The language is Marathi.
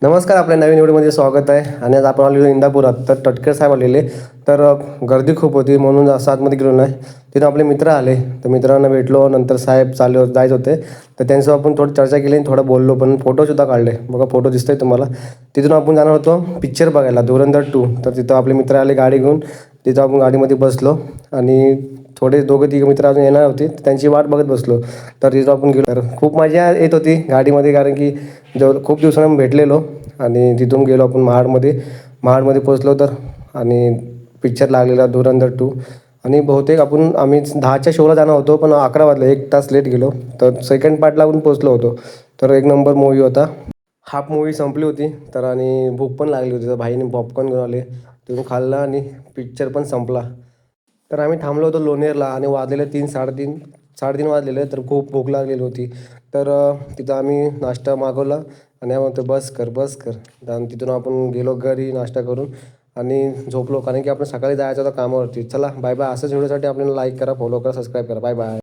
नमस्कार. आपल्या नवीन व्हिडिओमध्ये स्वागत आहे. आणि आज आपण आलेलो इंदापुरात. तर टटके साहेब आलेले. तर गर्दी खूप होती म्हणून असं आतमध्ये गेलो नाही. तिथं आपले मित्र आले, तर मित्रांना भेटलो. नंतर साहेब जायचे होते, तर त्यांच्यासोबत आपण थोडी चर्चा केली आणि थोडं बोललो, पण फोटोसुद्धा काढले. बघा फोटो दिसतोय तुम्हाला. तिथून आपण जाणार होतो पिक्चर बघायला, धुरंधर 2. तर तिथं आपले मित्र आले गाडी घेऊन. तिथं आपण गाडीमध्ये बसलो आणि थोडे दोघं तिघं मित्र अजून येणार होते, त्यांची वाट बघत बसलो. तर तिथं आपण गेलो. तर खूप मजा येत होती गाडीमध्ये, कारण की खूप दिवसांनी भेटलेलो. आणि तिथून गेलो आपण महाडमध्ये पोचलो. तर आणि पिक्चर लागलेला धुरंधर 2. आणि बहुतेक आम्ही 10च्या शोला जाणार होतो, पण 11 वाजले, 1 तास लेट गेलो. तर सेकंड पार्टला आपण पोचलो होतो. तर एक नंबर मूवी होता. हाफ मूवी संपली होती. तर आणि भूक पण लागली होती, तर भाईने पॉपकॉर्न घेऊन आले, तिथून खाल्ला आणि पिक्चर पण संपला. तर आम्ही थांबलो होतो लोणेरला आणि वाजलेले 3, 3:30, 3:30 वाजलेले. तर खूप भूक लागलेली होती. तर तिथं आम्ही नाश्ता मागवला आणि आम्ही म्हणतो बस कर, बस कर. आणि तिथून आपण गेलो घरी नाश्ता करून आणि झोपलो, कारण की आपण सकाळी जायचं होतं कामावरती. चला बाय बाय. असंच व्हिडिओसाठी आपल्याला लाईक करा, फॉलो करा, सबस्क्राईब करा. Bye bye.